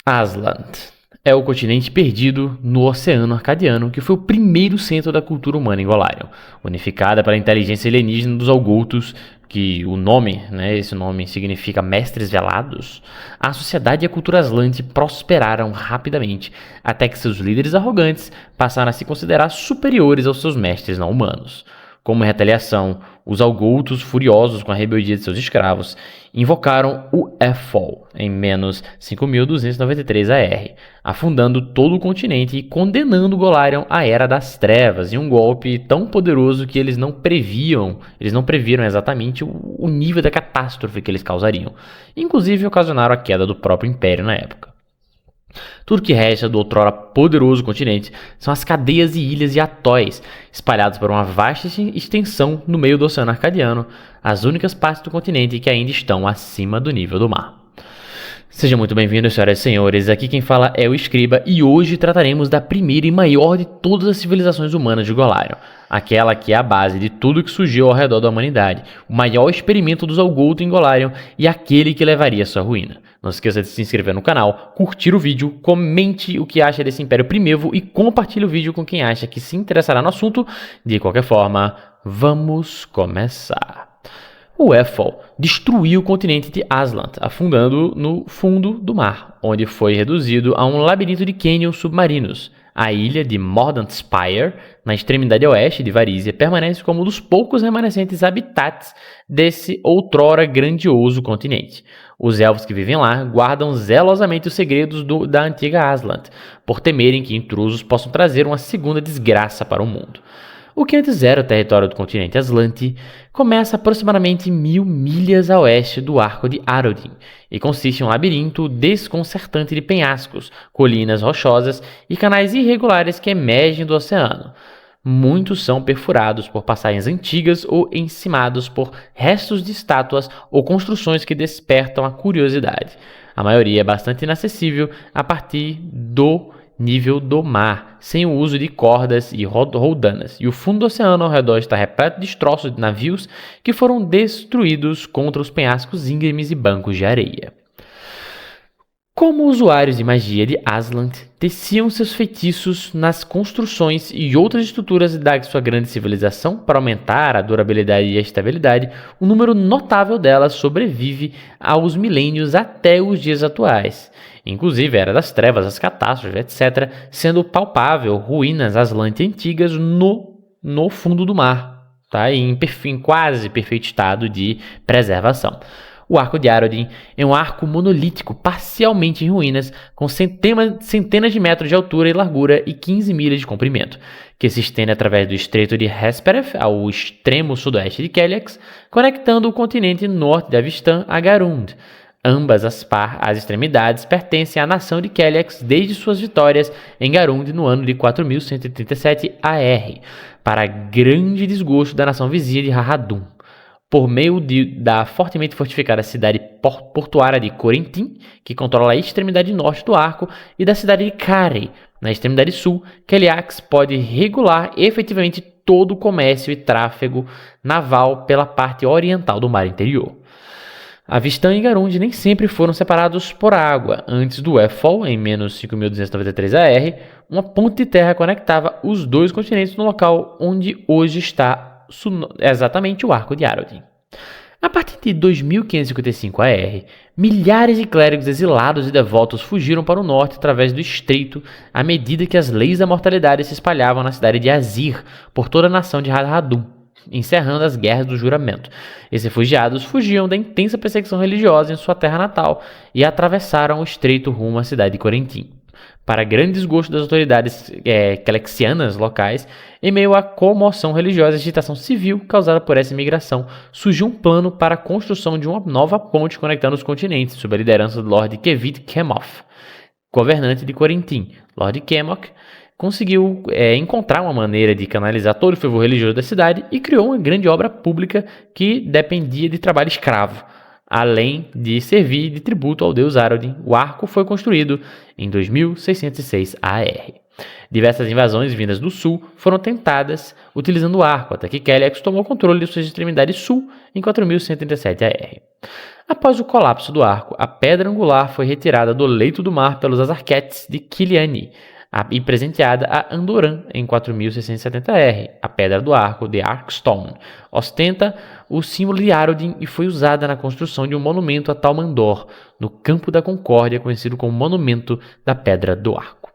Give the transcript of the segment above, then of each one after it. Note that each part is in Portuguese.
Aslant é o continente perdido no Oceano Arcadiano, que foi o primeiro centro da cultura humana em Golarion, unificada pela inteligência alienígena dos Algolthos, que o nome, esse nome significa mestres velados. A sociedade e a cultura Aslante prosperaram rapidamente, até que seus líderes arrogantes passaram a se considerar superiores aos seus mestres não humanos. Como retaliação, os Algolthos, furiosos com a rebeldia de seus escravos, invocaram o Effol em menos 5.293 AR, afundando todo o continente e condenando Golarion à Era das Trevas, em um golpe tão poderoso que eles não previram exatamente o nível da catástrofe que eles causariam. Inclusive ocasionaram a queda do próprio Império na época. Tudo que resta do outrora poderoso continente são as cadeias e ilhas e atóis, espalhados por uma vasta extensão no meio do Oceano Arcadiano, as únicas partes do continente que ainda estão acima do nível do mar. Sejam muito bem-vindos, senhoras e senhores, aqui quem fala é o Escriba e hoje trataremos da primeira e maior de todas as civilizações humanas de Golarion, aquela que é a base de tudo que surgiu ao redor da humanidade, o maior experimento dos Algolthos em Golarion e aquele que levaria à sua ruína. Não esqueça de se inscrever no canal, curtir o vídeo, comente o que acha desse Império Primevo e compartilhe o vídeo com quem acha que se interessará no assunto. De qualquer forma, vamos começar. O Effol destruiu o continente de Aslant, afundando no fundo do mar, onde foi reduzido a um labirinto de cânions submarinos. A ilha de Mordant Spire, na extremidade oeste de Varisia, permanece como um dos poucos remanescentes habitats desse outrora grandioso continente. Os elfos que vivem lá guardam zelosamente os segredos da antiga Aslant, por temerem que intrusos possam trazer uma segunda desgraça para o mundo. O que antes era o território do continente Aslante começa aproximadamente 1000 milhas a oeste do Arco de Arodin e consiste em um labirinto desconcertante de penhascos, colinas rochosas e canais irregulares que emergem do oceano. Muitos são perfurados por passagens antigas ou encimados por restos de estátuas ou construções que despertam a curiosidade. A maioria é bastante inacessível a partir do nível do mar, sem o uso de cordas e roldanas, e o fundo do oceano ao redor está repleto de destroços de navios que foram destruídos contra os penhascos íngremes e bancos de areia. Como usuários de magia de Aslant, teciam seus feitiços nas construções e outras estruturas da sua grande civilização para aumentar a durabilidade e a estabilidade, um número notável delas sobrevive aos milênios até os dias atuais. Inclusive a Era das Trevas, as catástrofes, etc., sendo palpável ruínas Aslante antigas no fundo do mar, tá? em quase perfeito estado de preservação. O Arco de Arodin é um arco monolítico parcialmente em ruínas, com centenas de metros de altura e largura e 15 milhas de comprimento, que se estende através do Estreito de Hespereth ao extremo sudoeste de Keliax, conectando o continente norte de Avistan a Garund. Ambas as extremidades pertencem à nação de Keliax desde suas vitórias em Garund no ano de 4137 AR, para grande desgosto da nação vizinha de Rahadum. Por meio da fortemente fortificada cidade portuária de Corentin, que controla a extremidade norte do arco, e da cidade de Carey, na extremidade sul, Keliax pode regular efetivamente todo o comércio e tráfego naval pela parte oriental do mar interior. Avistan e Garund nem sempre foram separados por água. Antes do Effol, em menos 5.293 AR, uma ponte de terra conectava os dois continentes no local onde hoje está exatamente o Arco de Arodin. A partir de 2555 AR, milhares de clérigos exilados e devotos fugiram para o norte através do estreito à medida que as leis da mortalidade se espalhavam na cidade de Azir por toda a nação de Hadhadum, encerrando as guerras do juramento. Esses refugiados fugiam da intensa perseguição religiosa em sua terra natal e atravessaram o estreito rumo à cidade de Corentin. Para grande desgosto das autoridades kelexianas locais, em meio à comoção religiosa e agitação civil causada por essa imigração, surgiu um plano para a construção de uma nova ponte conectando os continentes, sob a liderança do Lord Kevit Kemoth, governante de Corentin. Lord Kemoth conseguiu encontrar uma maneira de canalizar todo o fervor religioso da cidade e criou uma grande obra pública que dependia de trabalho escravo. Além de servir de tributo ao deus Arodin, o arco foi construído em 2606 AR. Diversas invasões vindas do sul foram tentadas utilizando o arco, até que Keliax tomou controle de suas extremidades sul em 4137 AR. Após o colapso do arco, a pedra angular foi retirada do leito do mar pelos Azarquetes de Kiliani e presenteada a Andoran em 4670 R. A pedra do arco, The Arkstone, ostenta o símbolo de Arodin e foi usada na construção de um monumento a Talmandor, no Campo da Concórdia, conhecido como Monumento da Pedra do Arco.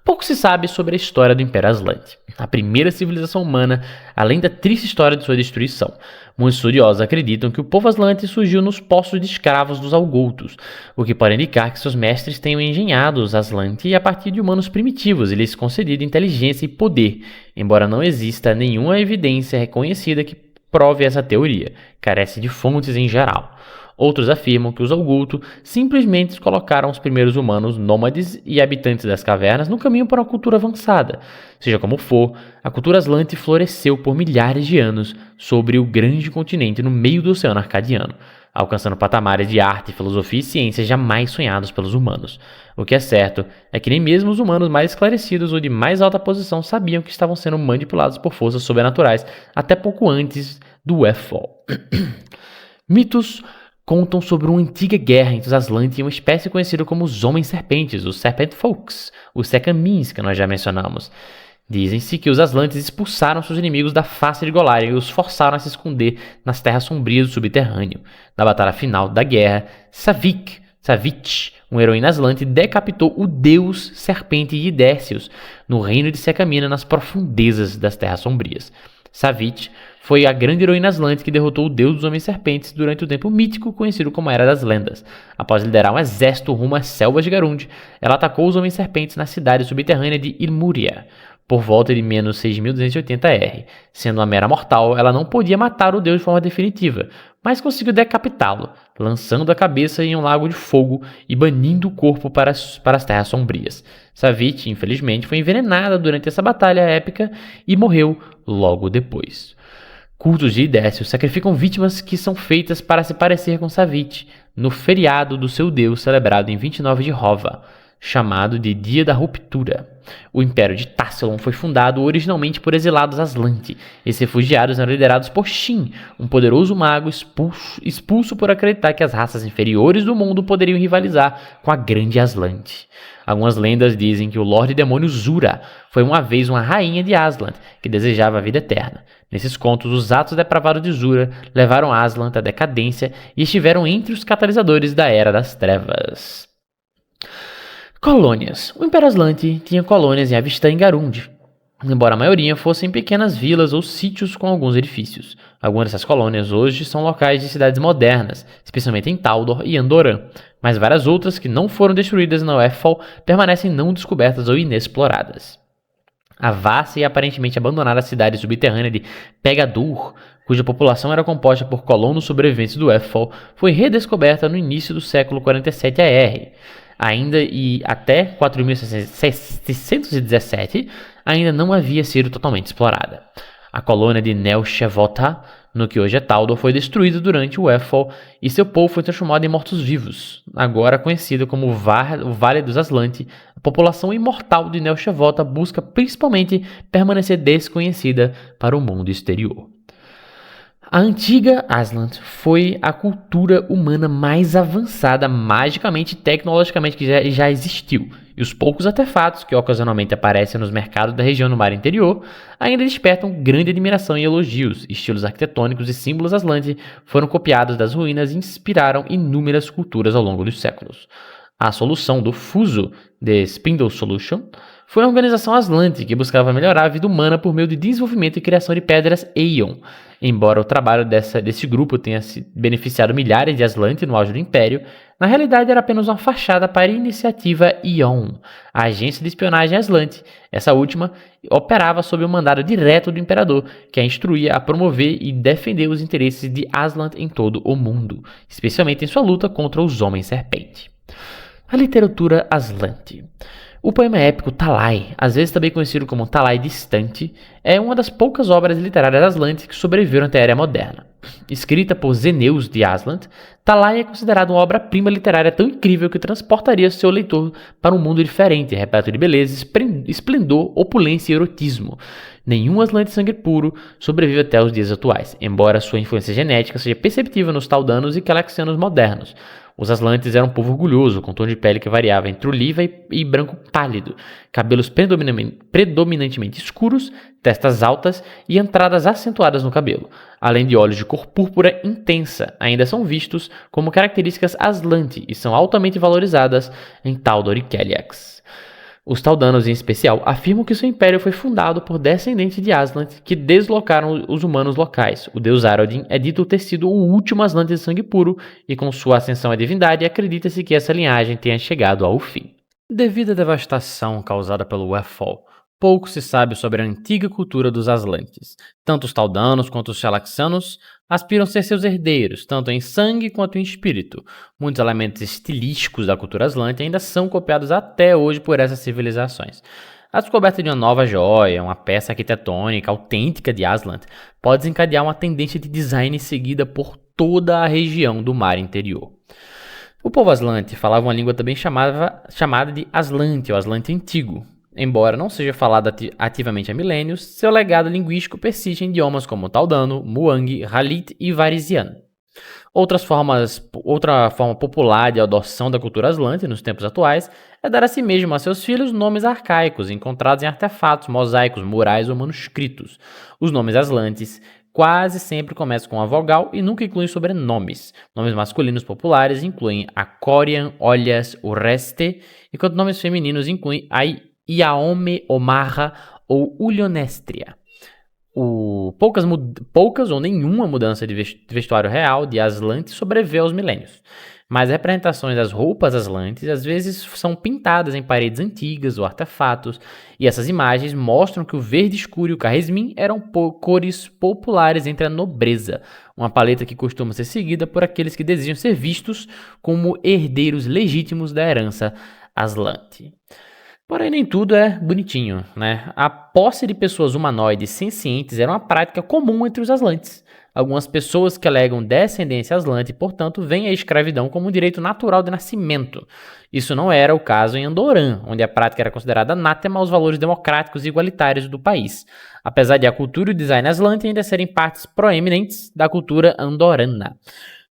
Pouco se sabe sobre a história do Império Aslante, a primeira civilização humana, além da triste história de sua destruição. Muitos estudiosos acreditam que o povo Aslante surgiu nos postos de escravos dos Algoltos, o que pode indicar que seus mestres tenham engenhado os Aslante a partir de humanos primitivos e lhes concedido inteligência e poder, embora não exista nenhuma evidência reconhecida que prove essa teoria, carece de fontes em geral. Outros afirmam que os Algolto simplesmente colocaram os primeiros humanos nômades e habitantes das cavernas no caminho para uma cultura avançada. Seja como for, a cultura Aslante floresceu por milhares de anos sobre o grande continente no meio do Oceano Arcadiano, alcançando patamares de arte, filosofia e ciência jamais sonhados pelos humanos. O que é certo é que nem mesmo os humanos mais esclarecidos ou de mais alta posição sabiam que estavam sendo manipulados por forças sobrenaturais até pouco antes do Webfall. Mitos contam sobre uma antiga guerra entre os Aslante e uma espécie conhecida como os Homens-Serpentes, os Serpent Folks, os Secamins, que nós já mencionamos. Dizem-se que os Aslantes expulsaram seus inimigos da face de Golarion e os forçaram a se esconder nas terras sombrias do subterrâneo. Na batalha final da guerra, Savitch, um heroína Aslante, decapitou o deus serpente Idécios no reino de Secamina, nas profundezas das terras sombrias. Savitch foi a grande heroína Aslante que derrotou o deus dos Homens-Serpentes durante o tempo mítico conhecido como Era das Lendas. Após liderar um exército rumo às selvas de Garund, ela atacou os Homens-Serpentes na cidade subterrânea de Ilmuria, por volta de menos 6.280 R. Sendo uma mera mortal, ela não podia matar o deus de forma definitiva, mas conseguiu decapitá-lo, lançando a cabeça em um lago de fogo e banindo o corpo para as terras sombrias. Savitch, infelizmente, foi envenenada durante essa batalha épica e morreu logo depois. Cultos de Idécios sacrificam vítimas que são feitas para se parecer com Savitch no feriado do seu deus celebrado em 29 de Hova, chamado de Dia da Ruptura. O Império de Tassilon foi fundado originalmente por exilados Aslante. Esses refugiados eram liderados por Shin, um poderoso mago expulso por acreditar que as raças inferiores do mundo poderiam rivalizar com a grande Aslante. Algumas lendas dizem que o Lorde Demônio Zura foi uma vez uma rainha de Aslan que desejava a vida eterna. Nesses contos, os atos depravados de Zura levaram Aslan à decadência e estiveram entre os catalisadores da Era das Trevas. Colônias. O Império Aslante tinha colônias em Avestan e Garund, embora a maioria fossem pequenas vilas ou sítios com alguns edifícios. Algumas dessas colônias hoje são locais de cidades modernas, especialmente em Taldor e Andoran, mas várias outras que não foram destruídas na Webfall permanecem não descobertas ou inexploradas. A vasta e aparentemente abandonada cidade subterrânea de Pegadur, cuja população era composta por colonos sobreviventes do Webfall, foi redescoberta no início do século 47 AR. Ainda e até 4617 ainda não havia sido totalmente explorada. A colônia de Nel Shevota, no que hoje é Taldor, foi destruída durante o Webfall e seu povo foi transformado em mortos-vivos. Agora conhecida como o Vale dos Aslante, a população imortal de Nel Shevota busca principalmente permanecer desconhecida para o mundo exterior. A antiga Aslant foi a cultura humana mais avançada magicamente e tecnologicamente que já existiu, e os poucos artefatos que ocasionalmente aparecem nos mercados da região no mar interior ainda despertam grande admiração e elogios. Estilos arquitetônicos e símbolos Aslante foram copiados das ruínas e inspiraram inúmeras culturas ao longo dos séculos. A solução do Fuso, The Spindle Solution, foi uma organização Aslante que buscava melhorar a vida humana por meio de desenvolvimento e criação de pedras Aeon. Embora o trabalho desse grupo tenha beneficiado milhares de Aslante no auge do Império, na realidade era apenas uma fachada para a iniciativa Ion, a agência de espionagem Aslante. Essa última operava sob o mandado direto do Imperador, que a instruía a promover e defender os interesses de Aslant em todo o mundo, especialmente em sua luta contra os Homens-Serpente. A literatura Aslante. O poema épico Talai, às vezes também conhecido como Talai Distante, é uma das poucas obras literárias Aslante que sobreviveram até a Era Moderna. Escrita por Zeneus de Aslan, Talaia é considerada uma obra-prima literária tão incrível que transportaria seu leitor para um mundo diferente, repleto de beleza, esplendor, opulência e erotismo. Nenhum Aslante de sangue puro sobrevive até os dias atuais, embora sua influência genética seja perceptível nos Taldanos e Calaxianos modernos. Os Aslantes eram um povo orgulhoso, com tom de pele que variava entre oliva e branco pálido, cabelos predominantemente escuros, testas altas e entradas acentuadas no cabelo, além de olhos de cor púrpura intensa, ainda são vistos como características Aslante e são altamente valorizadas em Taldor e Keliax. Os Taldanos, em especial, afirmam que seu império foi fundado por descendentes de Aslan que deslocaram os humanos locais. O deus Arodin é dito ter sido o último Aslante de sangue puro, e com sua ascensão à divindade, acredita-se que essa linhagem tenha chegado ao fim. Devido à devastação causada pelo Wefall, pouco se sabe sobre a antiga cultura dos Aslantes. Tanto os Taldanos quanto os Xalaxianos aspiram a ser seus herdeiros, tanto em sangue quanto em espírito. Muitos elementos estilísticos da cultura Aslante ainda são copiados até hoje por essas civilizações. A descoberta de uma nova joia, uma peça arquitetônica autêntica de Aslan, pode desencadear uma tendência de design seguida por toda a região do mar interior. O povo Aslante falava uma língua também chamada de Aslante ou Aslante Antigo. Embora não seja falado ativamente há milênios, seu legado linguístico persiste em idiomas como Taldano, Muang, Halit e Varisian. Outra forma popular de adoção da cultura Aslante nos tempos atuais é dar a si mesmo a seus filhos nomes arcaicos encontrados em artefatos, mosaicos, murais ou manuscritos. Os nomes Aslantes quase sempre começam com a vogal e nunca incluem sobrenomes. Nomes masculinos populares incluem Acorian, Olhas, Ureste, enquanto nomes femininos incluem Iaome, Omarra ou Ulionestria. Poucas ou nenhuma mudança de vestuário real de Aslante sobreviveu aos milênios, mas representações das roupas Aslantes às vezes são pintadas em paredes antigas ou artefatos, e essas imagens mostram que o verde escuro e o carresmim eram cores populares entre a nobreza, uma paleta que costuma ser seguida por aqueles que desejam ser vistos como herdeiros legítimos da herança Aslante. Porém, nem tudo é bonitinho, né? A posse de pessoas humanoides sencientes era uma prática comum entre os Aslantes. Algumas pessoas que alegam descendência Aslante, portanto, veem a escravidão como um direito natural de nascimento. Isso não era o caso em Andoran, onde a prática era considerada anátema aos valores democráticos e igualitários do país, apesar de a cultura e o design Aslante ainda serem partes proeminentes da cultura andorana.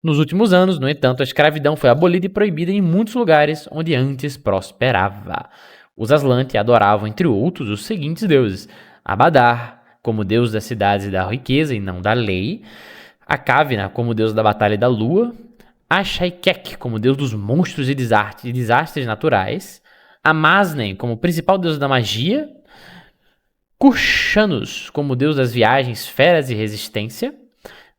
Nos últimos anos, no entanto, a escravidão foi abolida e proibida em muitos lugares onde antes prosperava. Os Aslante adoravam, entre outros, os seguintes deuses: Abadar, como deus das cidades e da riqueza e não da lei; Akavina, como deus da batalha e da lua; Ashaikek, como deus dos monstros e desastres naturais; Amasnen, como principal deus da magia; Kurshanus, como deus das viagens, feras e resistência;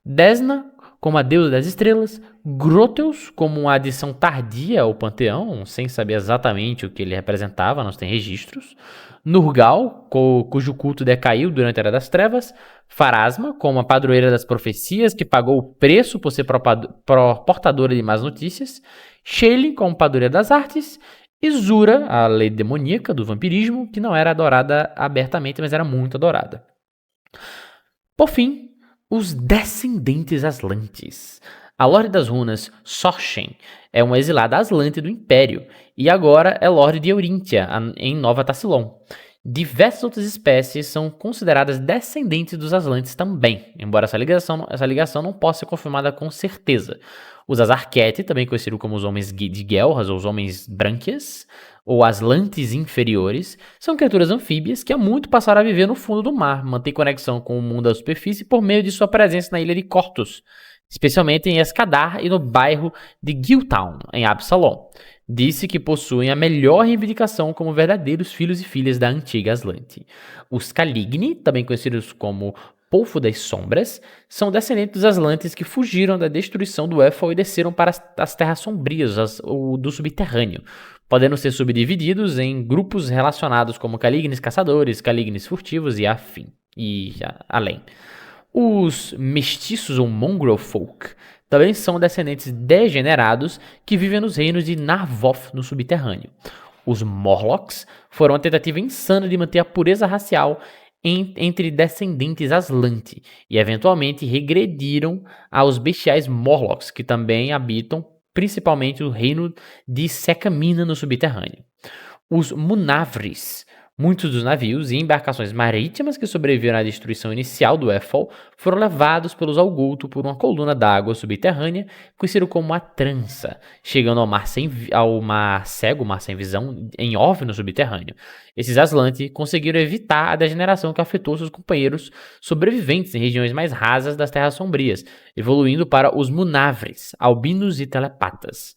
Desna, como a deusa das estrelas; Groteus, como uma adição tardia ao panteão, sem saber exatamente o que ele representava, não se tem registros; Nurgal, cujo culto decaiu durante a Era das Trevas; Pharasma, como a padroeira das profecias, que pagou o preço por ser portadora de más notícias; Shelin, como padroeira das artes; e Zura, a lei demoníaca do vampirismo, que não era adorada abertamente, mas era muito adorada. Por fim, os descendentes Aslantes. A Lorde das Runas, Sorshen, é uma exilada Aslante do Império, e agora é Lorde de Eurintia, em Nova Tassilon. Diversas outras espécies são consideradas descendentes dos Aslantes também, embora essa ligação não possa ser confirmada com certeza. Os Azarquete, também conhecidos como os Homens de Gelras ou os Homens Brânquias, ou Aslantes inferiores, são criaturas anfíbias que há muito passaram a viver no fundo do mar, mantêm conexão com o mundo da superfície por meio de sua presença na ilha de Cortus, especialmente em Escadar e no bairro de Giltown, em Absalom. Disse que possuem a melhor reivindicação como verdadeiros filhos e filhas da antiga Aslante. Os Caligni, também conhecidos como Polfo das Sombras, são descendentes dos Aslantes que fugiram da destruição do Wefall e desceram para as terras sombrias do subterrâneo, podendo ser subdivididos em grupos relacionados como Calignes caçadores, Calignes furtivos e além. Os mestiços ou mongrel folk também são descendentes degenerados que vivem nos reinos de Narvoth no subterrâneo. Os Morlocks foram uma tentativa insana de manter a pureza racial entre descendentes Aslanti e eventualmente regrediram aos bestiais Morlocks, que também habitam principalmente o reino de Secamina no subterrâneo. Os Munavris. Muitos dos navios e embarcações marítimas que sobreviveram à destruição inicial do Ethel foram levados pelos Algulto por uma coluna d'água subterrânea, conhecido como a Trança, chegando ao mar cego, mar sem visão, em Ov no subterrâneo. Esses Aslanti conseguiram evitar a degeneração que afetou seus companheiros sobreviventes em regiões mais rasas das Terras Sombrias, evoluindo para os Munavris, albinos e telepatas.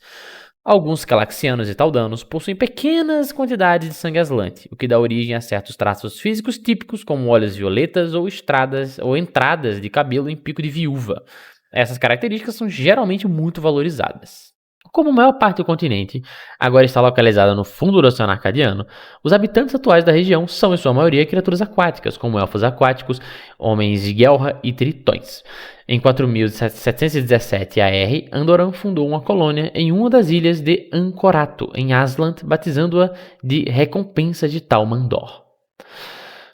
Alguns Calaxianos e Taldanos possuem pequenas quantidades de sangue aslante, o que dá origem a certos traços físicos típicos, como olhos violetas ou entradas de cabelo em pico de viúva. Essas características são geralmente muito valorizadas. Como a maior parte do continente agora está localizada no fundo do Oceano Arcadiano, os habitantes atuais da região são, em sua maioria, criaturas aquáticas, como elfos aquáticos, homens de Gelra e tritões. Em 4717 AR, Andoran fundou uma colônia em uma das ilhas de Ancorato, em Aslant, batizando-a de Recompensa de Talmandor.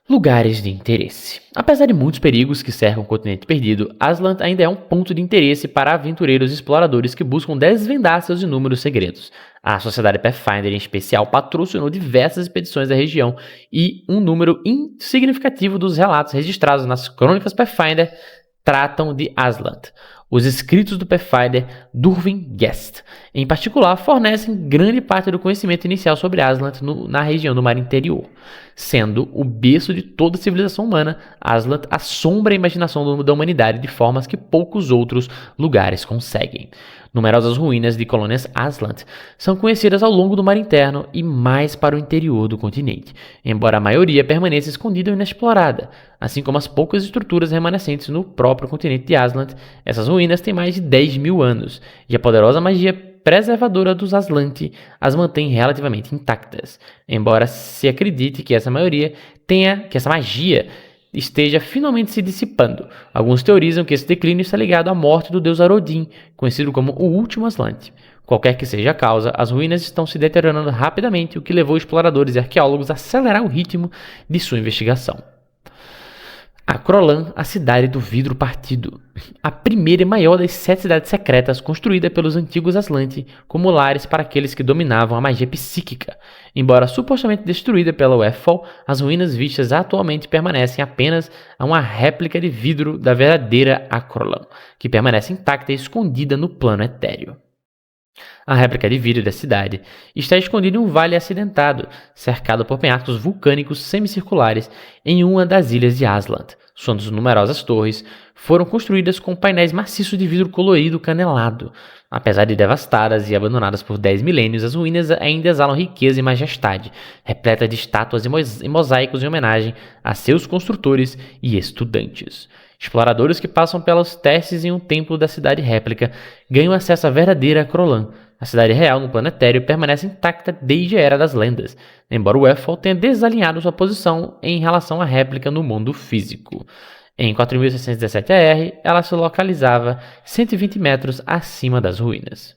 Lugares de interesse. Apesar de muitos perigos que cercam o continente perdido, Aslant ainda é um ponto de interesse para aventureiros e exploradores que buscam desvendar seus inúmeros segredos. A Sociedade Pathfinder, em especial, patrocinou diversas expedições da região e um número insignificativo dos relatos registrados nas Crônicas Pathfinder tratam de Aslant. Os escritos do Pathfinder Durvin Guest, em particular, fornecem grande parte do conhecimento inicial sobre Aslant na região do Mar Interior. Sendo o berço de toda a civilização humana, Aslant assombra a imaginação da humanidade de formas que poucos outros lugares conseguem. Numerosas ruínas de colônias Aslant são conhecidas ao longo do mar interno e mais para o interior do continente, embora a maioria permaneça escondida ou inexplorada. Assim como as poucas estruturas remanescentes no próprio continente de Aslant, essas ruínas têm mais de 10 mil anos, e a poderosa magia preservadora dos Aslanti as mantém relativamente intactas, embora se acredite que essa magia esteja finalmente se dissipando. Alguns teorizam que esse declínio está ligado à morte do deus Arodin, conhecido como o último Aslanti. Qualquer que seja a causa, as ruínas estão se deteriorando rapidamente, o que levou exploradores e arqueólogos a acelerar o ritmo de sua investigação. Acrolan, a cidade do vidro partido. A primeira e maior das 7 cidades secretas construída pelos antigos Aslanti como lares para aqueles que dominavam a magia psíquica. Embora supostamente destruída pela Wefall, as ruínas vistas atualmente permanecem apenas a uma réplica de vidro da verdadeira Acrolan, que permanece intacta e escondida no plano etéreo. A réplica de vidro da cidade está escondida em um vale acidentado, cercado por penhascos vulcânicos semicirculares em uma das ilhas de Aslant. Suas numerosas torres foram construídas com painéis maciços de vidro colorido canelado. Apesar de devastadas e abandonadas por 10 milênios, as ruínas ainda exalam riqueza e majestade, repleta de estátuas e mosaicos em homenagem a seus construtores e estudantes. Exploradores que passam pelos testes em um templo da cidade réplica ganham acesso à verdadeira Acrolan. A cidade real no planetário permanece intacta desde a Era das Lendas, embora o Ethel tenha desalinhado sua posição em relação à réplica no mundo físico. Em 4617 AR, ela se localizava 120 metros acima das ruínas.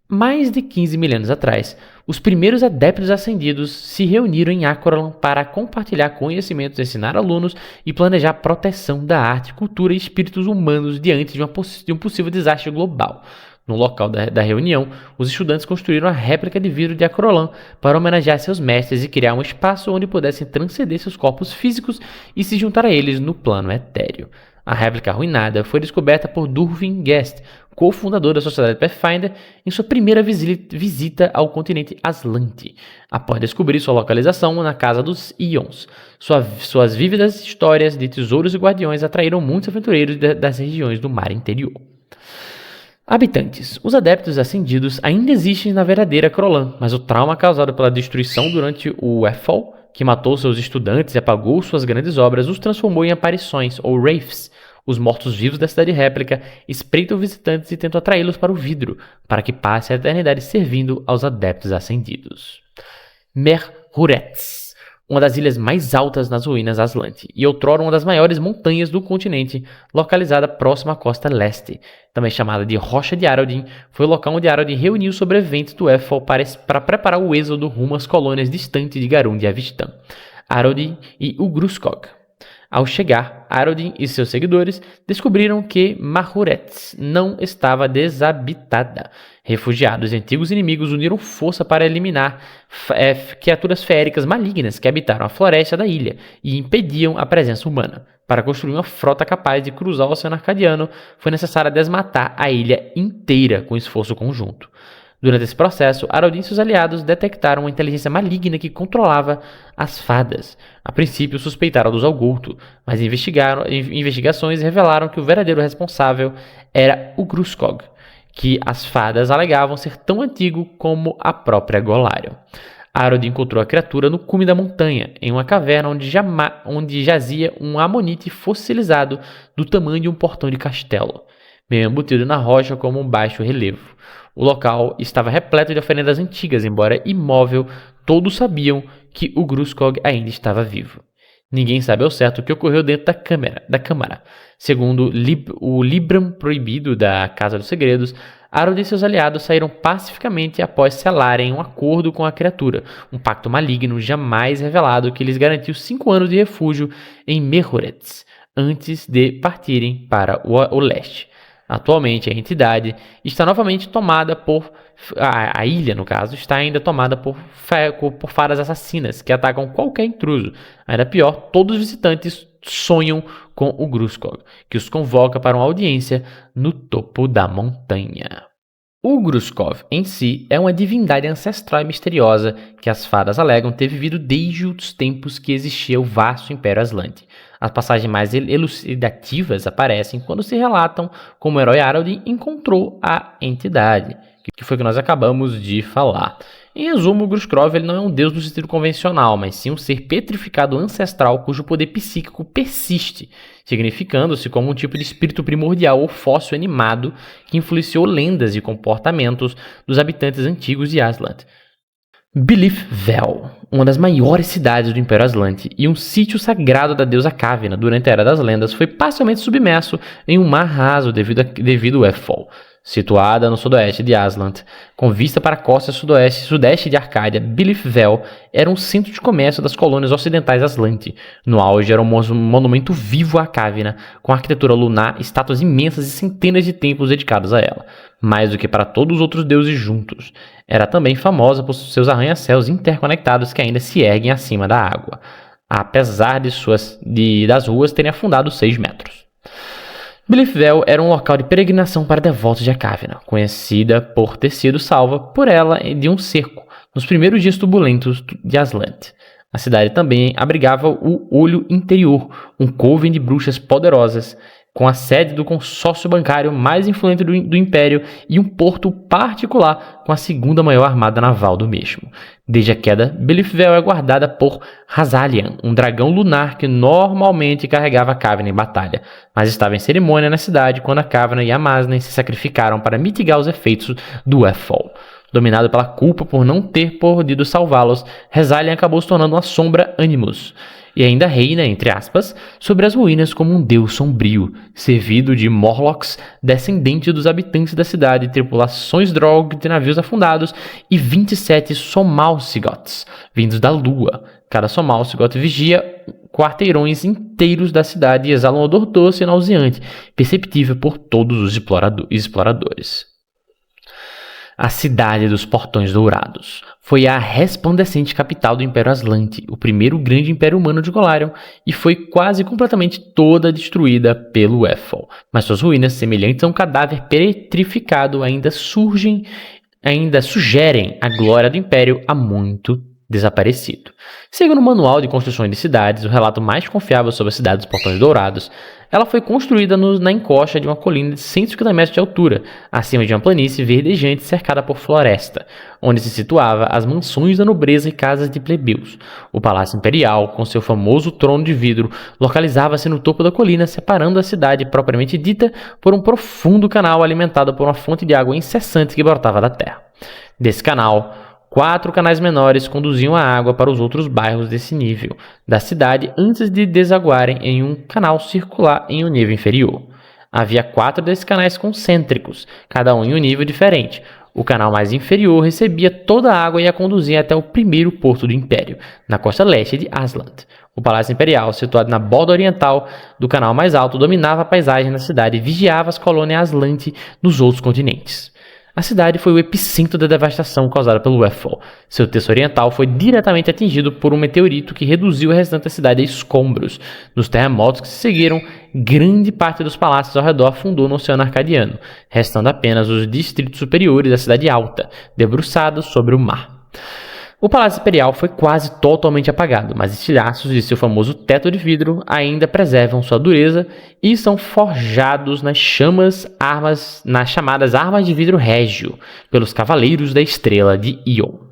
Mais de 15 milênios atrás, os primeiros adeptos ascendidos se reuniram em Acrolan para compartilhar conhecimentos, ensinar alunos e planejar a proteção da arte, cultura e espíritos humanos diante de um possível desastre global. No local da reunião, os estudantes construíram a réplica de vidro de Acrolan para homenagear seus mestres e criar um espaço onde pudessem transcender seus corpos físicos e se juntar a eles no plano etéreo. A réplica arruinada foi descoberta por Durvin Guest, cofundador da Sociedade Pathfinder, em sua primeira visita ao continente Aslanti, após descobrir sua localização na Casa dos Ions. Suas vívidas histórias de tesouros e guardiões atraíram muitos aventureiros das regiões do mar interior. Habitantes. Os adeptos ascendidos ainda existem na verdadeira Acrolan, mas o trauma causado pela destruição durante o Ethel, que matou seus estudantes e apagou suas grandes obras, os transformou em aparições, ou wraiths. Os mortos-vivos da cidade réplica espreitam visitantes e tentam atraí-los para o vidro, para que passe a eternidade servindo aos adeptos ascendidos. Merhuretz, uma das ilhas mais altas nas ruínas Aslanti, e outrora uma das maiores montanhas do continente, localizada próxima à costa leste, também chamada de Rocha de Arodin, foi o local onde Arodin reuniu os sobreviventes do Ethel para preparar o êxodo rumo às colônias distantes de Garund e Avistan. Arodin e Ugruscog. Ao chegar, Arodin e seus seguidores descobriram que Mahuretz não estava desabitada. Refugiados e antigos inimigos uniram força para eliminar criaturas feéricas malignas que habitaram a floresta da ilha e impediam a presença humana. Para construir uma frota capaz de cruzar o Oceano Arcadiano, foi necessário desmatar a ilha inteira com esforço conjunto. Durante esse processo, Arodin e seus aliados detectaram uma inteligência maligna que controlava as fadas. A princípio, suspeitaram dos Algulto, mas investigações revelaram que o verdadeiro responsável era o Gruscog, que as fadas alegavam ser tão antigo como a própria Golarion. Arodin encontrou a criatura no cume da montanha, em uma caverna onde jazia um amonite fossilizado do tamanho de um portão de castelo, meio embutido na rocha como um baixo relevo. O local estava repleto de oferendas antigas, embora imóvel, todos sabiam que o Gruscog ainda estava vivo. Ninguém sabe ao certo o que ocorreu dentro da câmara. Segundo o Libram proibido da Casa dos Segredos, Arodin e seus aliados saíram pacificamente após selarem um acordo com a criatura, um pacto maligno jamais revelado que lhes garantiu 5 anos de refúgio em Mehuretz, antes de partirem para o leste. Atualmente, a entidade está novamente tomada por... A ilha, no caso, está ainda tomada por fadas assassinas que atacam qualquer intruso. Ainda pior, todos os visitantes sonham com o Gruscog, que os convoca para uma audiência no topo da montanha. O Gruscog em si é uma divindade ancestral e misteriosa que as fadas alegam ter vivido desde os tempos que existia o vasto Império Aslante. As passagens mais elucidativas aparecem quando se relatam como o herói Arodin encontrou a entidade, que foi o que nós acabamos de falar. Em resumo, o Gruscog não é um deus no sentido convencional, mas sim um ser petrificado ancestral cujo poder psíquico persiste, significando-se como um tipo de espírito primordial ou fóssil animado que influenciou lendas e comportamentos dos habitantes antigos de Aslant. Belifvel, uma das maiores cidades do Império Aslante e um sítio sagrado da deusa Kavina durante a Era das Lendas, foi parcialmente submerso em um mar raso devido ao Effol. Situada no sudoeste de Aslant, com vista para a costa sudeste de Arcádia, Belifvel era um centro de comércio das colônias ocidentais Aslante. No auge era um monumento vivo à Kavina, com arquitetura lunar, estátuas imensas e centenas de templos dedicados a ela, mais do que para todos os outros deuses juntos. Era também famosa por seus arranha-céus interconectados que ainda se erguem acima da água, apesar das ruas terem afundado 6 metros. Belifvel era um local de peregrinação para devotos de Kavina, conhecida por ter sido salva por ela de um cerco nos primeiros dias turbulentos de Aslant. A cidade também abrigava o Olho Interior, um coven de bruxas poderosas, com a sede do consórcio bancário mais influente do Império e um porto particular com a segunda maior armada naval do mesmo. Desde a queda, Belifvel é guardada por Hazalian, um dragão lunar que normalmente carregava a Kavina em batalha, mas estava em cerimônia na cidade quando a Kavina e a Masnen se sacrificaram para mitigar os efeitos do Effol. Dominado pela culpa por não ter podido salvá-los, Hazalian acabou se tornando uma sombra Animus, e ainda reina, entre aspas, sobre as ruínas como um deus sombrio, servido de Morlocks, descendente dos habitantes da cidade, tripulações Drog de navios afundados e 27 Somalsigoths, vindos da lua. Cada Somalsigoth vigia quarteirões inteiros da cidade e exala um odor doce e nauseante, perceptível por todos os exploradores. A Cidade dos Portões Dourados foi a resplandecente capital do Império Aslante, o primeiro grande império humano de Golarion, e foi quase completamente toda destruída pelo Effol. Mas suas ruínas, semelhantes a um cadáver petrificado, ainda sugerem a glória do Império há muito desaparecido. Segundo o Manual de Construções de Cidades, o relato mais confiável sobre a Cidade dos Portões Dourados, ela foi construída na encosta de uma colina de 150 metros de altura, acima de uma planície verdejante cercada por floresta, onde se situava as mansões da nobreza e casas de plebeus. O Palácio Imperial, com seu famoso trono de vidro, localizava-se no topo da colina, separando a cidade propriamente dita por um profundo canal alimentado por uma fonte de água incessante que brotava da terra. Desse canal, 4 canais menores conduziam a água para os outros bairros desse nível da cidade antes de desaguarem em um canal circular em um nível inferior. Havia 4 desses canais concêntricos, cada um em um nível diferente. O canal mais inferior recebia toda a água e a conduzia até o primeiro porto do Império, na costa leste de Aslant. O Palácio Imperial, situado na borda oriental do canal mais alto, dominava a paisagem da cidade e vigiava as colônias Aslante nos outros continentes. A cidade foi o epicentro da devastação causada pelo Weffel. Seu terço oriental foi diretamente atingido por um meteorito que reduziu o restante da cidade a escombros. Nos terremotos que se seguiram, grande parte dos palácios ao redor afundou no Oceano Arcadiano, restando apenas os distritos superiores da cidade alta, debruçados sobre o mar. O Palácio Imperial foi quase totalmente apagado, mas estilhaços de seu famoso teto de vidro ainda preservam sua dureza e são forjados nas chamadas armas de vidro régio, pelos Cavaleiros da Estrela de Ion.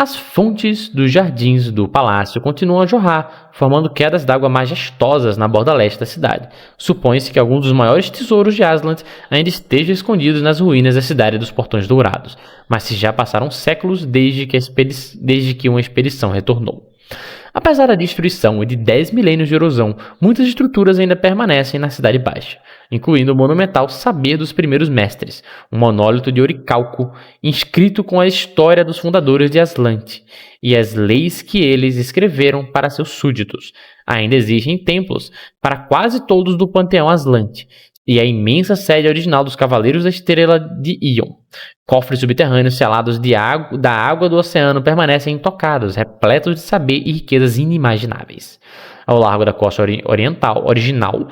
As fontes dos jardins do palácio continuam a jorrar, formando quedas d'água majestosas na borda leste da cidade. Supõe-se que alguns dos maiores tesouros de Aslant ainda estejam escondidos nas ruínas da cidade dos Portões Dourados, mas se já passaram séculos desde que uma expedição retornou. Apesar da destruição e de 10 milênios de erosão, muitas estruturas ainda permanecem na Cidade Baixa, incluindo o monumental Saber dos Primeiros Mestres, um monólito de oricalco inscrito com a história dos fundadores de Aslant e as leis que eles escreveram para seus súditos. Ainda existem templos para quase todos do panteão Aslant, e a imensa sede original dos Cavaleiros da Estrela de Ion. Cofres subterrâneos selados da água do oceano permanecem intocados, repletos de saber e riquezas inimagináveis. Ao largo da costa original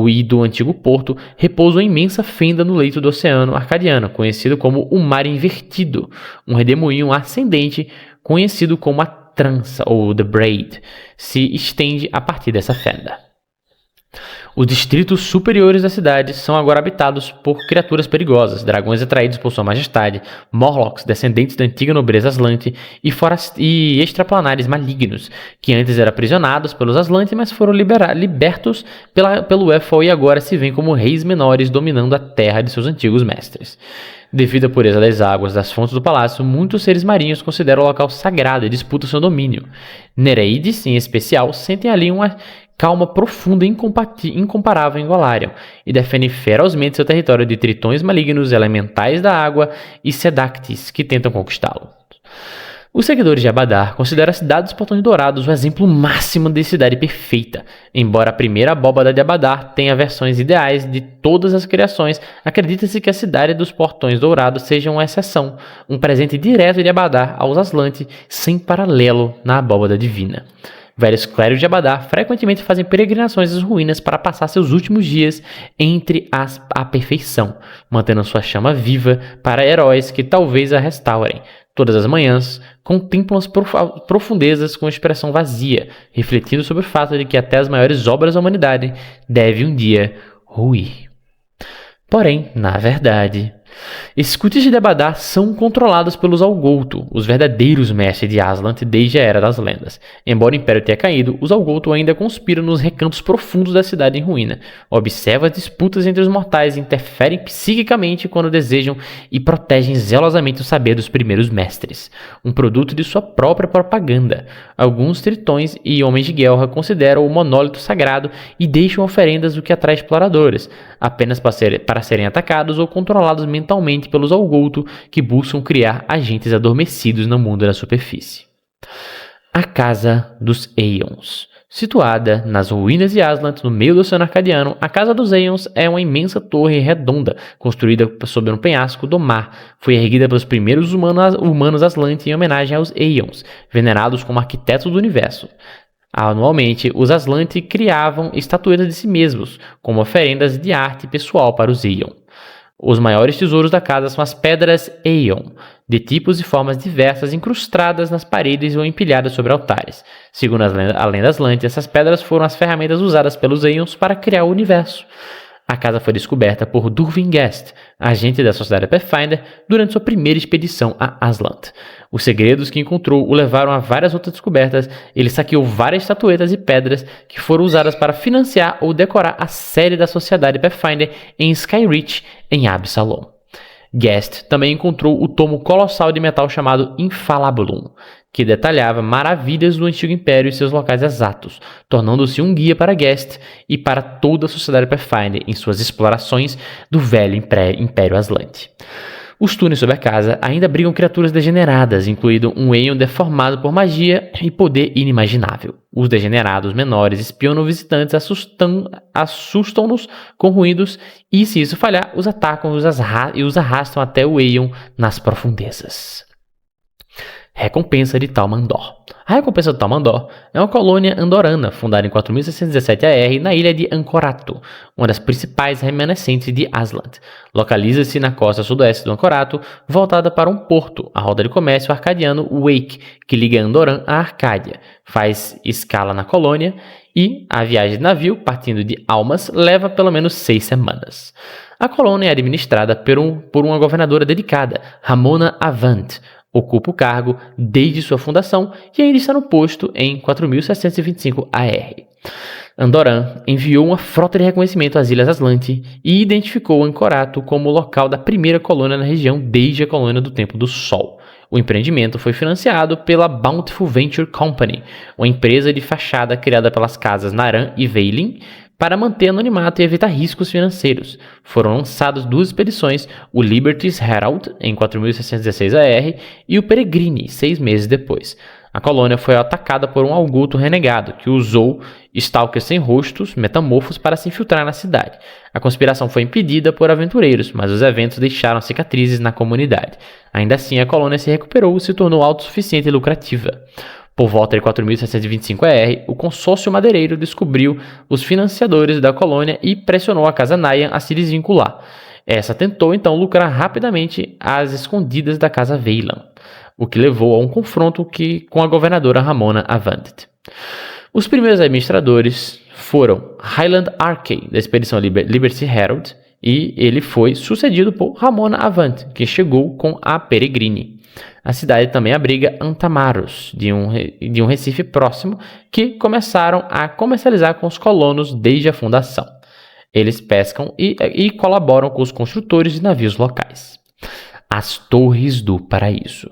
e do antigo porto, repousa uma imensa fenda no leito do Oceano Arcadiano, conhecido como o Mar Invertido, um redemoinho ascendente conhecido como a trança, ou The Braid, se estende a partir dessa fenda. Os distritos superiores da cidade são agora habitados por criaturas perigosas, dragões atraídos por sua majestade, Morlocks, descendentes da antiga nobreza Aslante, e extraplanares malignos, que antes eram aprisionados pelos Aslante, mas foram libertos pelo Weffel e agora se veem como reis menores dominando a terra de seus antigos mestres. Devido à pureza das águas das fontes do palácio, muitos seres marinhos consideram o local sagrado e disputam seu domínio. Nereides, em especial, sentem ali uma calma profunda e incomparável em Golarion, e defendem ferozmente seu território de tritões malignos, elementais da água e sedactis que tentam conquistá-lo. Os seguidores de Abadar consideram a cidade dos Portões Dourados o exemplo máximo de cidade perfeita. Embora a primeira abóbada de Abadar tenha versões ideais de todas as criações, acredita-se que a cidade dos Portões Dourados seja uma exceção, um presente direto de Abadar aos Aslante, sem paralelo na abóbada divina. Velhos clérigos de Abadar frequentemente fazem peregrinações às ruínas para passar seus últimos dias entre a perfeição, mantendo sua chama viva para heróis que talvez a restaurem. Todas as manhãs, contemplam as profundezas com expressão vazia, refletindo sobre o fato de que até as maiores obras da humanidade devem um dia ruir. Porém, na verdade, esses cultos de Abadar são controlados pelos Algolto, os verdadeiros mestres de Aslant desde a Era das Lendas. Embora o Império tenha caído, os Algolto ainda conspiram nos recantos profundos da cidade em ruína. Observam as disputas entre os mortais e interferem psiquicamente quando desejam e protegem zelosamente o saber dos primeiros mestres, um produto de sua própria propaganda. Alguns tritões e homens de guerra consideram o monólito sagrado e deixam oferendas, o que atrai exploradores, apenas para serem atacados ou controlados mentalmente pelos Algolto, que buscam criar agentes adormecidos no mundo da superfície. A Casa dos Aeons. Situada nas ruínas de Aslant, no meio do Oceano Arcadiano, a Casa dos Aeons é uma imensa torre redonda, construída sobre um penhasco do mar. Foi erguida pelos primeiros humanos Aslant em homenagem aos Aeons, venerados como arquitetos do universo. Anualmente, os Aslant criavam estatuetas de si mesmos, como oferendas de arte pessoal para os Aeon. Os maiores tesouros da casa são as pedras Aeon, de tipos e formas diversas, incrustadas nas paredes ou empilhadas sobre altares. Segundo a lenda Aslante, essas pedras foram as ferramentas usadas pelos Aeons para criar o universo. A casa foi descoberta por Durvin Guest, agente da Sociedade Pathfinder, durante sua primeira expedição a Aslant. Os segredos que encontrou o levaram a várias outras descobertas. Ele saqueou várias estatuetas e pedras que foram usadas para financiar ou decorar a série da Sociedade Pathfinder em Skyreach, em Absalom. Guest também encontrou o tomo colossal de metal chamado Infalabulum, que detalhava maravilhas do Antigo Império e seus locais exatos, tornando-se um guia para Guest e para toda a Sociedade Pathfinder em suas explorações do velho Império Aslante. Os túneis sobre a casa ainda abrigam criaturas degeneradas, incluindo um Aeon deformado por magia e poder inimaginável. Os degenerados menores espionam visitantes, assustam-nos com ruídos e, se isso falhar, os atacam e os arrastam até o Aeon nas profundezas. Recompensa de Talmandor. A Recompensa de Talmandor é uma colônia andorana fundada em 4617 AR na ilha de Ancorato, uma das principais remanescentes de Aslant. Localiza-se na costa sudoeste do Ancorato, voltada para um porto, a rota de comércio arcadiano Wake, que liga Andoran à Arcádia. Faz escala na colônia e a viagem de navio, partindo de Almas, leva pelo menos 6 semanas. A colônia é administrada por uma governadora dedicada, Ramona Avant. Ocupa o cargo desde sua fundação e ainda está no posto em 4725 AR. Andoran enviou uma frota de reconhecimento às Ilhas Aslante e identificou Ancorato como o local da primeira colônia na região desde a colônia do Templo do Sol. O empreendimento foi financiado pela Bountiful Venture Company, uma empresa de fachada criada pelas casas Naran e Veilin, para manter anonimato e evitar riscos financeiros. Foram lançadas 2 expedições, o Liberty's Herald, em 4616 AR, e o Peregrine, 6 meses depois. A colônia foi atacada por um Alguto renegado, que usou stalkers sem rostos, metamorfos, para se infiltrar na cidade. A conspiração foi impedida por aventureiros, mas os eventos deixaram cicatrizes na comunidade. Ainda assim, a colônia se recuperou e se tornou autossuficiente e lucrativa. Por volta de 4725 AR, o consórcio madeireiro descobriu os financiadores da colônia e pressionou a casa Nayan a se desvincular. Essa tentou então lucrar rapidamente às escondidas da casa Veilan, o que levou a um confronto com a governadora Ramona Avant. Os primeiros administradores foram Highland Arkay, da expedição Liberty Herald, e ele foi sucedido por Ramona Avant, que chegou com a Peregrine. A cidade também abriga Antamaros, de um recife próximo, que começaram a comercializar com os colonos desde a fundação. Eles pescam e colaboram com os construtores de navios locais. As Torres do Paraíso.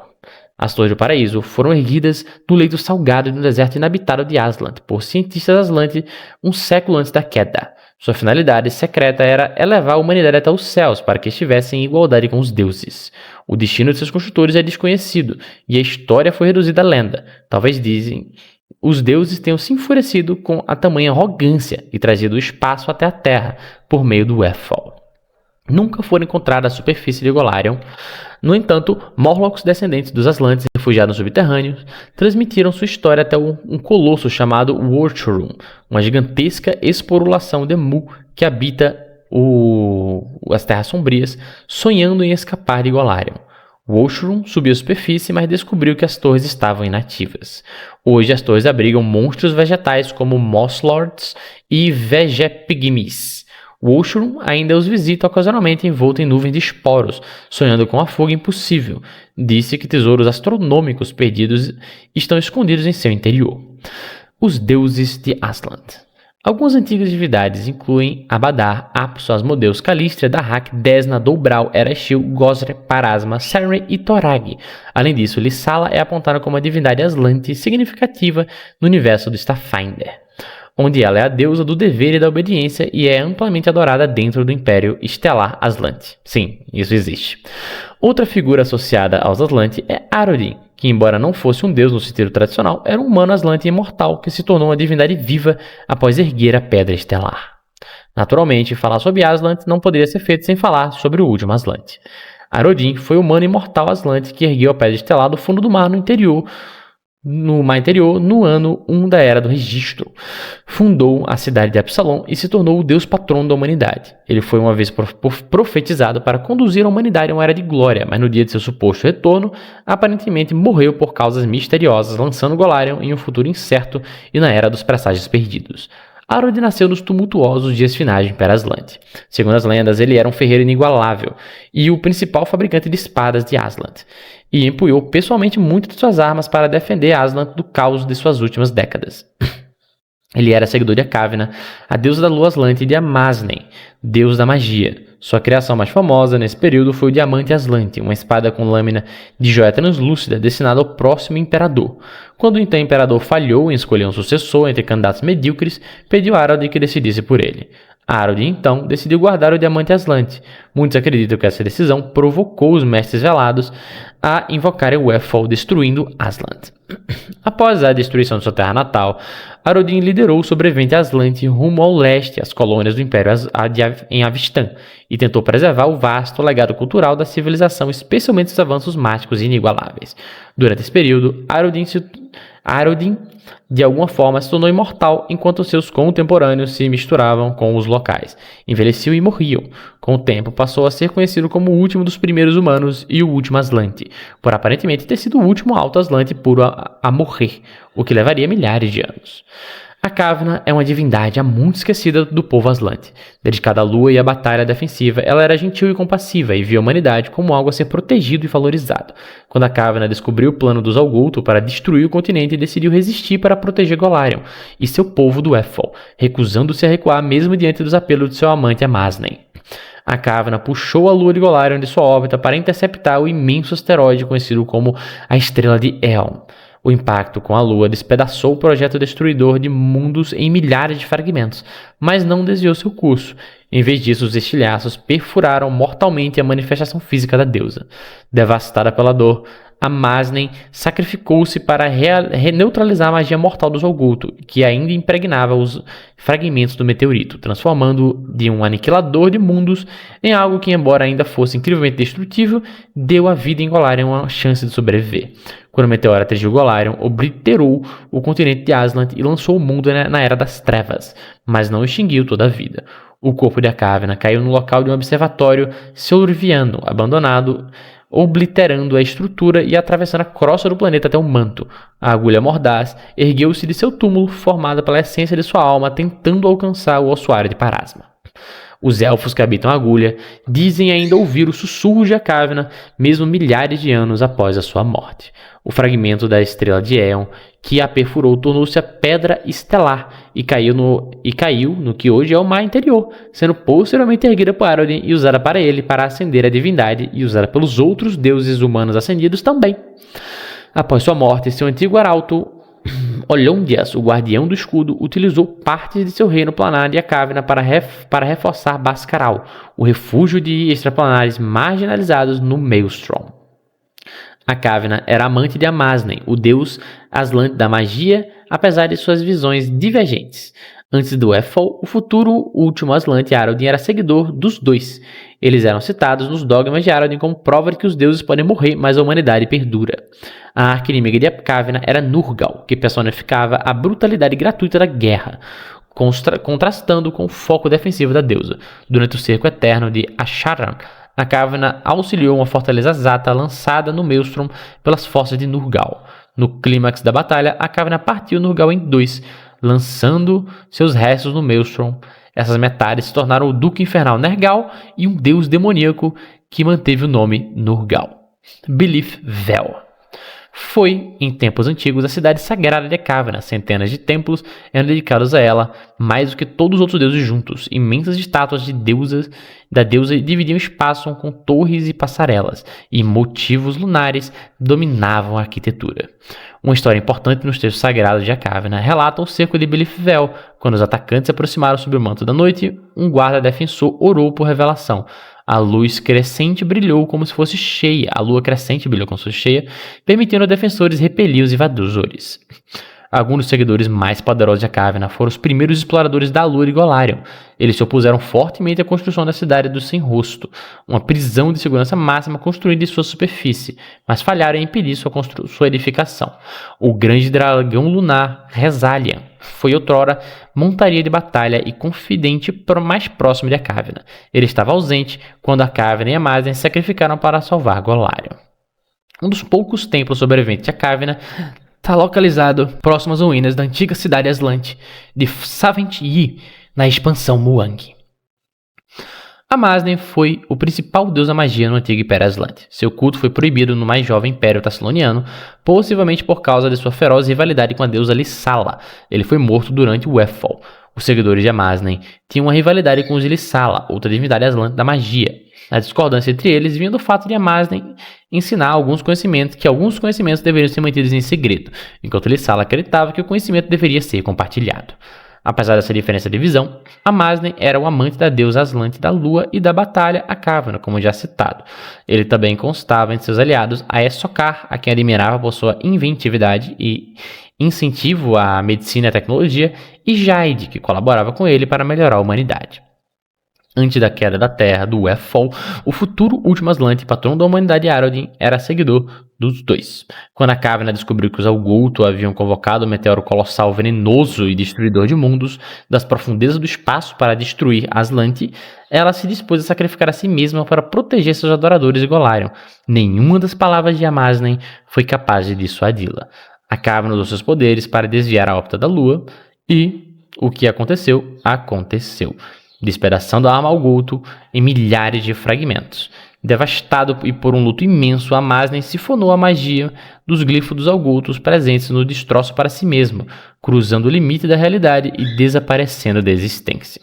As Torres do Paraíso foram erguidas no leito salgado do deserto inabitado de Aslant por cientistas Aslantes um século antes da queda. Sua finalidade secreta era elevar a humanidade até os céus para que estivessem em igualdade com os deuses. O destino de seus construtores é desconhecido e a história foi reduzida a lenda. Talvez dizem os deuses tenham se enfurecido com a tamanha arrogância e trazido o espaço até a Terra por meio do Airfall. Nunca foram encontradas a superfície de Golarion. No entanto, Morlocks, descendentes dos Aslantes refugiados subterrâneos, transmitiram sua história até um colosso chamado Worturum, uma gigantesca esporulação de Mu que habita as Terras Sombrias, sonhando em escapar de Golarion. Worturum subiu à superfície, mas descobriu que as torres estavam inativas. Hoje, as torres abrigam monstros vegetais como Mosslords e Vegepygmies. Worturum ainda os visita ocasionalmente envolto em nuvens de esporos, sonhando com a fuga impossível. Disse que tesouros astronômicos perdidos estão escondidos em seu interior. Os deuses de Aslant. Algumas antigas divindades incluem Abadar, Apsu, Asmodeus, Calistria, Dahak, Desna, Dobral, Ereshkigal, Gosre, Parasma, Senri e Torag. Além disso, Lissala é apontada como uma divindade aslante significativa no universo do Starfinder, onde ela é a deusa do dever e da obediência e é amplamente adorada dentro do Império Estelar Aslante. Sim, isso existe. Outra figura associada aos Aslantes é Arodin, que, embora não fosse um deus no sentido tradicional, era um humano Aslante imortal que se tornou uma divindade viva após erguer a Pedra Estelar. Naturalmente, falar sobre Aslant não poderia ser feito sem falar sobre o último Aslante. Arodin foi o humano imortal Aslante que ergueu a Pedra Estelar do fundo do mar no mar interior, no ano 1 da Era do Registro. Fundou a cidade de Absalom e se tornou o deus patrono da humanidade. Ele foi uma vez profetizado para conduzir a humanidade a uma era de glória, mas no dia de seu suposto retorno, aparentemente morreu por causas misteriosas, lançando Golarion em um futuro incerto e na Era dos Presságios Perdidos. Arodin nasceu nos tumultuosos dias finais do Império Aslante. Segundo as lendas, ele era um ferreiro inigualável e o principal fabricante de espadas de Aslant, e empunhou pessoalmente muitas de suas armas para defender Aslant do caos de suas últimas décadas. Ele era seguidor de Akavna, a deusa da lua Aslante, e de Amasnen, deus da magia. Sua criação mais famosa nesse período foi o Diamante Aslante, uma espada com lâmina de joia translúcida destinada ao próximo imperador. Quando então o imperador falhou em escolher um sucessor entre candidatos medíocres, pediu a Arodin que decidisse por ele. Arodi, então, decidiu guardar o diamante Aslante. Muitos acreditam que essa decisão provocou os Mestres Velados a invocarem o Ethel, destruindo Aslant. Após a destruição de sua terra natal, Arodin liderou o sobrevivente Aslante rumo ao leste, às colônias do Império em Avistan, e tentou preservar o vasto legado cultural da civilização, especialmente os avanços mágicos inigualáveis. Durante esse período, Arodin, de alguma forma, se tornou imortal enquanto seus contemporâneos se misturavam com os locais. Envelheciam e morriam. Com o tempo, passou a ser conhecido como o último dos primeiros humanos e o último Aslante, por aparentemente ter sido o último alto Aslante puro a morrer, o que levaria milhares de anos. A Kavna é uma divindade há muito esquecida do povo Aslante. Dedicada à lua e à batalha defensiva, ela era gentil e compassiva e via a humanidade como algo a ser protegido e valorizado. Quando a Kavna descobriu o plano dos Algulto para destruir o continente, decidiu resistir para proteger Golarion e seu povo do Ethel, recusando-se a recuar mesmo diante dos apelos de seu amante Amasnen. A Kavna puxou a lua de Golarion de sua órbita para interceptar o imenso asteroide conhecido como a Estrela de Eon. O impacto com a Lua despedaçou o projeto destruidor de mundos em milhares de fragmentos, mas não desviou seu curso. Em vez disso, os estilhaços perfuraram mortalmente a manifestação física da deusa. Devastada pela dor, Amasnen sacrificou-se para neutralizar a magia mortal dos Algulto, que ainda impregnava os fragmentos do meteorito, transformando-o de um aniquilador de mundos em algo que, embora ainda fosse incrivelmente destrutível, deu à vida em Golarion uma chance de sobreviver. Quando o meteoro atingiu Golarion, obliterou o continente de Aslant e lançou o mundo na Era das Trevas, mas não extinguiu toda a vida. O corpo de Kavna caiu no local de um observatório siluriano abandonado, obliterando a estrutura e atravessando a crosta do planeta até o manto. A agulha mordaz ergueu-se de seu túmulo, formada pela essência de sua alma, tentando alcançar o ossuário de Parasma. Os elfos que habitam a agulha dizem ainda ouvir o sussurro de Kavna, mesmo milhares de anos após a sua morte. O fragmento da estrela de Eon que a perfurou tornou-se a pedra estelar e caiu no que hoje é o mar interior, sendo posteriormente erguida por Arodin e usada para ele para ascender a divindade e usada pelos outros deuses humanos ascendidos também. Após sua morte, seu antigo arauto Olondias, o guardião do escudo, utilizou partes de seu reino planar de Kavna para reforçar Bascaral, o refúgio de extraplanares marginalizados no Maelstrom. A Kavna era amante de Amasnen, o deus Aslante da magia, apesar de suas visões divergentes. Antes do Ethel, o futuro último Aslante Arodin era seguidor dos dois. Eles eram citados nos dogmas de Arodin como prova de que os deuses podem morrer, mas a humanidade perdura. A arqui-inimiga de Kavna era Nurgal, que personificava a brutalidade gratuita da guerra, contrastando com o foco defensivo da deusa. Durante o cerco eterno de Asharan, a Kavna auxiliou uma fortaleza Zata lançada no Maelstrom pelas forças de Nurgal. No clímax da batalha, a Kavna partiu Nurgal em dois, lançando seus restos no Maelstrom. Essas metades se tornaram o Duque Infernal Nergal e um deus demoníaco que manteve o nome Nurgal. Belith Vel. Foi, em tempos antigos, a cidade sagrada de Kavna. Centenas de templos eram dedicados a ela, mais do que todos os outros deuses juntos. Imensas estátuas da deusa dividiam espaço com torres e passarelas, e motivos lunares dominavam a arquitetura. Uma história importante nos textos sagrados de Kavna relata o cerco de Belithvel. Quando os atacantes se aproximaram sob o manto da noite, um guarda defensor orou por revelação. A luz crescente brilhou como se fosse cheia. A lua crescente brilhou como se fosse cheia, permitindo aos defensores repelir os invasores. Alguns dos seguidores mais poderosos de Kavna foram os primeiros exploradores da lua de Golarion. Eles se opuseram fortemente à construção da cidade do Sem Rosto, uma prisão de segurança máxima construída em sua superfície, mas falharam em impedir sua edificação. O grande dragão lunar, Rezalian, foi outrora montaria de batalha e confidente mais próximo de Kavna. Ele estava ausente quando a Kavna e a Amasnen se sacrificaram para salvar Golarion. Um dos poucos templos sobreviventes de Kavna está localizado próximo às ruínas da antiga cidade Aslante de Savent Yi, na expansão Muang. Amasnen foi o principal deus da magia no antigo Império Aslante. Seu culto foi proibido no mais jovem Império Tassiloniano, possivelmente por causa de sua feroz rivalidade com a deusa Lissala. Ele foi morto durante o Ethel. Os seguidores de Amasnen tinham uma rivalidade com os Lissala, outra divindade Aslante da magia. A discordância entre eles vinha do fato de Amasnen ensinar alguns conhecimentos deveriam ser mantidos em segredo, enquanto Lissala acreditava que o conhecimento deveria ser compartilhado. Apesar dessa diferença de visão, Amasne era o amante da deusa Aslante da lua e da batalha a Kavna, como já citado. Ele também constava entre seus aliados a Sokar, a quem admirava por sua inventividade e incentivo à medicina e à tecnologia, e Jaid, que colaborava com ele para melhorar a humanidade. Antes da queda da Terra, do Weffall, o futuro último Aslante, patrão da humanidade Arodin, era seguidor dos dois. Quando a Kavna descobriu que os Algulto haviam convocado o meteoro colossal venenoso e destruidor de mundos das profundezas do espaço para destruir Aslante, ela se dispôs a sacrificar a si mesma para proteger seus adoradores de Golarion. Nenhuma das palavras de Amasnen foi capaz de dissuadi-la. A Kavna usou seus poderes para desviar a órbita da Lua e o que aconteceu, aconteceu, despedaçando a alma Algulto em milhares de fragmentos. Devastado e por um luto imenso, Amasnen sifonou a magia dos glifos dos Algultos presentes no destroço para si mesmo, cruzando o limite da realidade e desaparecendo da existência.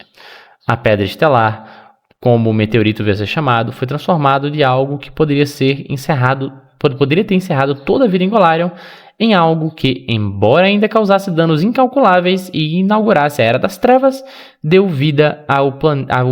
A Pedra Estelar, como o meteorito veio a ser chamado, foi transformado de algo que poderia ter encerrado toda a vida em Golarion em algo que, embora ainda causasse danos incalculáveis e inaugurasse a Era das Trevas, deu vida ao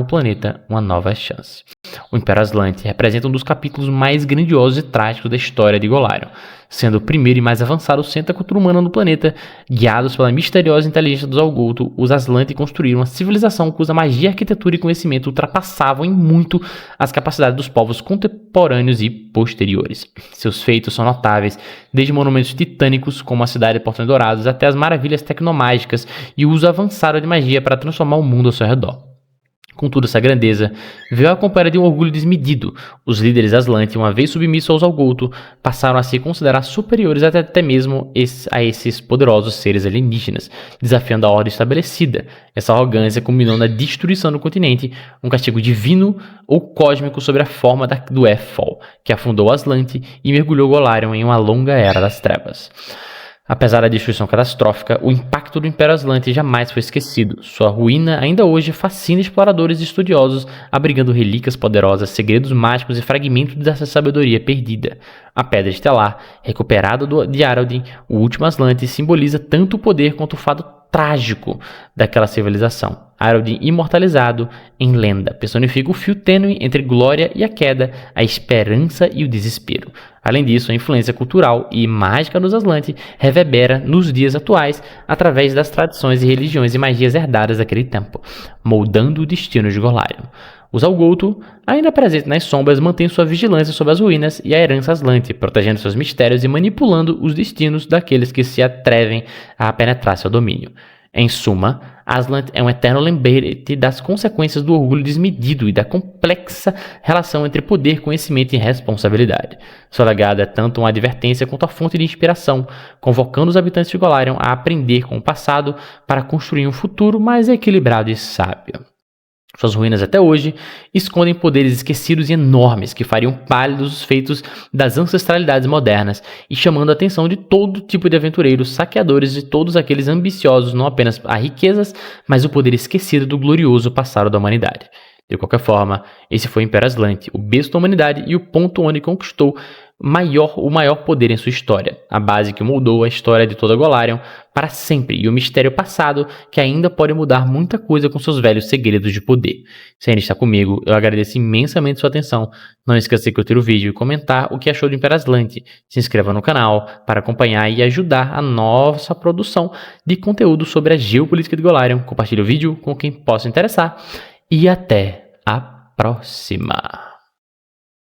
planeta uma nova chance. O Império Aslante representa um dos capítulos mais grandiosos e trágicos da história de Golarion, sendo o primeiro e mais avançado centro da cultura humana no planeta. Guiados pela misteriosa inteligência dos Algulto, os Aslante construíram uma civilização cuja magia, arquitetura e conhecimento ultrapassavam em muito as capacidades dos povos contemporâneos e posteriores. Seus feitos são notáveis, desde monumentos titânicos como a cidade de Portões Dourados até as maravilhas tecnomágicas e o uso avançado de magia para transformar o mundo ao seu redor. Contudo, essa grandeza veio acompanhada de um orgulho desmedido. Os líderes Aslante, uma vez submissos aos Algulto, passaram a se considerar superiores até mesmo a esses poderosos seres alienígenas, desafiando a ordem estabelecida. Essa arrogância culminou na destruição do continente, um castigo divino ou cósmico sobre a forma do Weffall, que afundou Aslante e mergulhou Golarion em uma longa era das trevas. Apesar da destruição catastrófica, o impacto do Império Aslante jamais foi esquecido. Sua ruína ainda hoje fascina exploradores e estudiosos, abrigando relíquias poderosas, segredos mágicos e fragmentos dessa sabedoria perdida. A Pedra Estelar, recuperada de Arodin, o último Aslante, simboliza tanto o poder quanto o fado trágico daquela civilização. Arodin imortalizado em lenda personifica o fio tênue entre glória e a queda, a esperança e o desespero. Além disso, a influência cultural e mágica dos Aslante reverbera nos dias atuais através das tradições e religiões e magias herdadas daquele tempo, moldando o destino de Golarion. Os Algulto, ainda presentes nas sombras, mantêm sua vigilância sobre as ruínas e a herança Aslante, protegendo seus mistérios e manipulando os destinos daqueles que se atrevem a penetrar seu domínio. Em suma, Aslant é um eterno lembrete das consequências do orgulho desmedido e da complexa relação entre poder, conhecimento e responsabilidade. Seu legado é tanto uma advertência quanto a fonte de inspiração, convocando os habitantes de Golarion a aprender com o passado para construir um futuro mais equilibrado e sábio. Suas ruínas até hoje escondem poderes esquecidos e enormes que fariam pálidos os feitos das ancestralidades modernas e chamando a atenção de todo tipo de aventureiros, saqueadores e todos aqueles ambiciosos não apenas a riquezas, mas o poder esquecido do glorioso passado da humanidade. De qualquer forma, esse foi o Império Aslante, o berço da humanidade e o ponto onde conquistou o maior poder em sua história, a base que moldou a história de toda Golarion para sempre e o mistério passado que ainda pode mudar muita coisa com seus velhos segredos de poder. Se ainda está comigo, eu agradeço imensamente sua atenção. Não esqueça de curtir o vídeo e comentar o que achou do Império Aslante. Se inscreva no canal para acompanhar e ajudar a nossa produção de conteúdo sobre a geopolítica de Golarion. Compartilhe o vídeo com quem possa interessar e até a próxima!